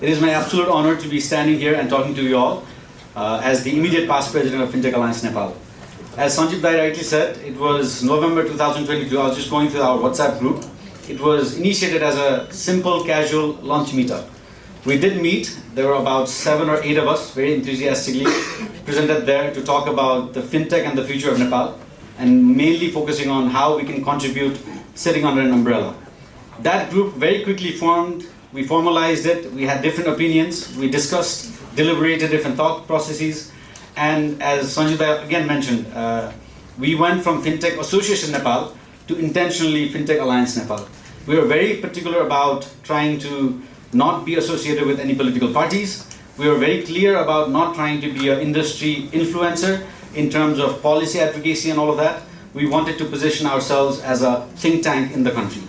It is my absolute honor to be standing here and talking to you all as the immediate past president of Fintech Alliance Nepal. As Sanjeev Bhai rightly said, it was November 2022. I was just going through our WhatsApp group. It was initiated as a simple, casual lunch meetup. We did meet. There were about 7 or 8 of us, very enthusiastically presented there to talk about the fintech and the future of Nepal, and mainly focusing on how we can contribute sitting under an umbrella. That group very quickly formed. We formalized it. We had different opinions. We discussed, deliberated different thought processes. And as Sanjay again mentioned, we went from Fintech Association Nepal to intentionally Fintech Alliance Nepal. We were very particular about trying to not be associated with any political parties. We were very clear about not trying to be an industry influencer in terms of policy advocacy and all of that. We wanted to position ourselves as a think tank in the country.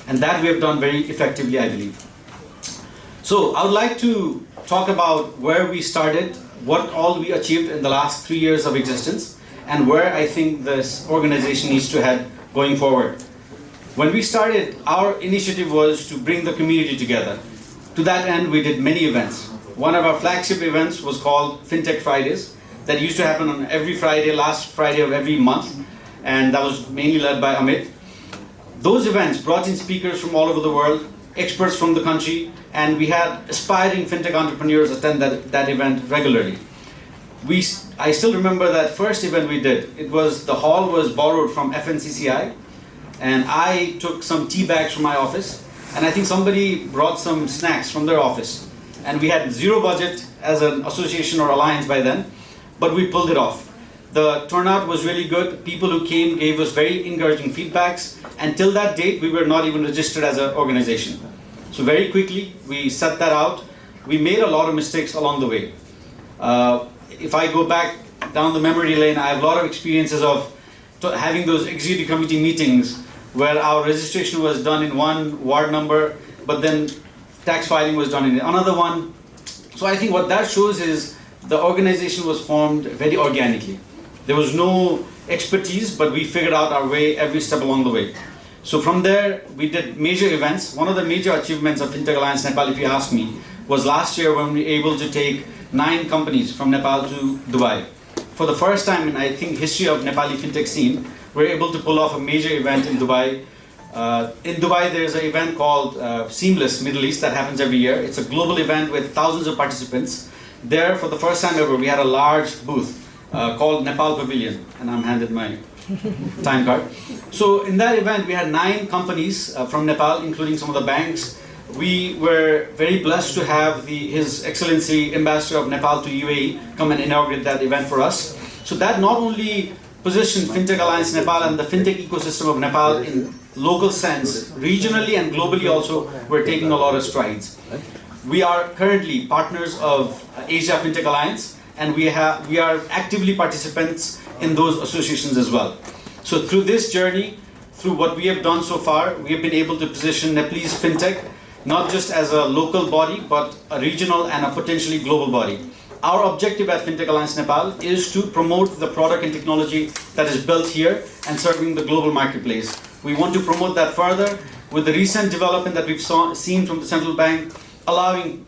And that we have done very effectively, I believe. So I would like to talk about where we started, what all we achieved in the last 3 years of existence, and where I think this organization needs to head going forward. When we started, our initiative was to bring the community together. To that end, we did many events. One of our flagship events was called Fintech Fridays. That used to happen on every Friday, last Friday of every month, and that was mainly led by Amit. Those events brought in speakers from all over the world, experts from the country, and we had aspiring fintech entrepreneurs attend that event regularly. I still remember that first event we did. The hall was borrowed from FNCCI, and I took some tea bags from my office, and I think somebody brought some snacks from their office. And we had zero budget as an association or alliance by then, but we pulled it off. The turnout was really good. People who came gave us very encouraging feedbacks. And till that date, we were not even registered as an organization. So very quickly, we set that out. We made a lot of mistakes along the way. If I go back down the memory lane, I have a lot of experiences of having those executive committee meetings where our registration was done in one ward number, but then tax filing was done in another one. So I think what that shows is the organization was formed very organically. There was no expertise, but we figured out our way every step along the way. So from there, we did major events. One of the major achievements of Fintech Alliance Nepal, if you ask me, was last year when we were able to take 9 companies from Nepal to Dubai. For the first time in, I think, history of Nepali fintech scene, we were able to pull off a major event in Dubai. In Dubai, there's an event called Seamless Middle East that happens every year. It's a global event with thousands of participants. There, for the first time ever, we had a large booth called Nepal Pavilion, and I'm handed my time card. So in that event, we had 9 companies from Nepal, including some of the banks. We were very blessed to have His Excellency Ambassador of Nepal to UAE come and inaugurate that event for us. So that not only positioned Fintech Alliance Nepal and the fintech ecosystem of Nepal in local sense, regionally and globally also, we're taking a lot of strides. We are currently partners of Asia Fintech Alliance, and we are actively participants in those associations as well. So through this journey, through what we have done so far, we have been able to position Nepalese fintech not just as a local body, but a regional and a potentially global body. Our objective at Fintech Alliance Nepal is to promote the product and technology that is built here and serving the global marketplace. We want to promote that further with the recent development that we've seen from the central bank, allowing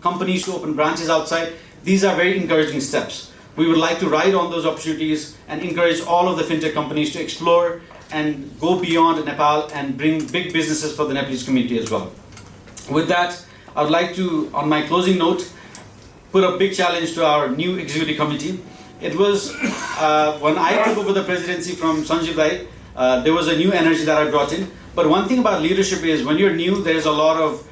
companies to open branches outside. These are very encouraging steps. We would like to ride on those opportunities and encourage all of the fintech companies to explore and go beyond Nepal and bring big businesses for the Nepalese community as well. With that, I would like to, on my closing note, put a big challenge to our new executive committee. It was when I took over the presidency from Sanjeev Bhai, there was a new energy that I brought in. But one thing about leadership is when you're new, there's a lot of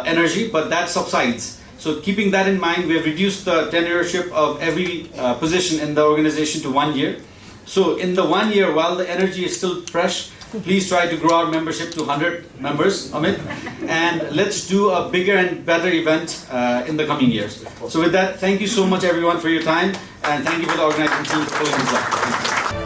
energy, but that subsides. So keeping that in mind, we have reduced the tenureship of every position in the organization to 1 year. So in the 1 year, while the energy is still fresh, please try to grow our membership to 100 members, Amit, and let's do a bigger and better event in the coming years. So with that, thank you so much everyone for your time, and thank you for the organizing team for pulling this off.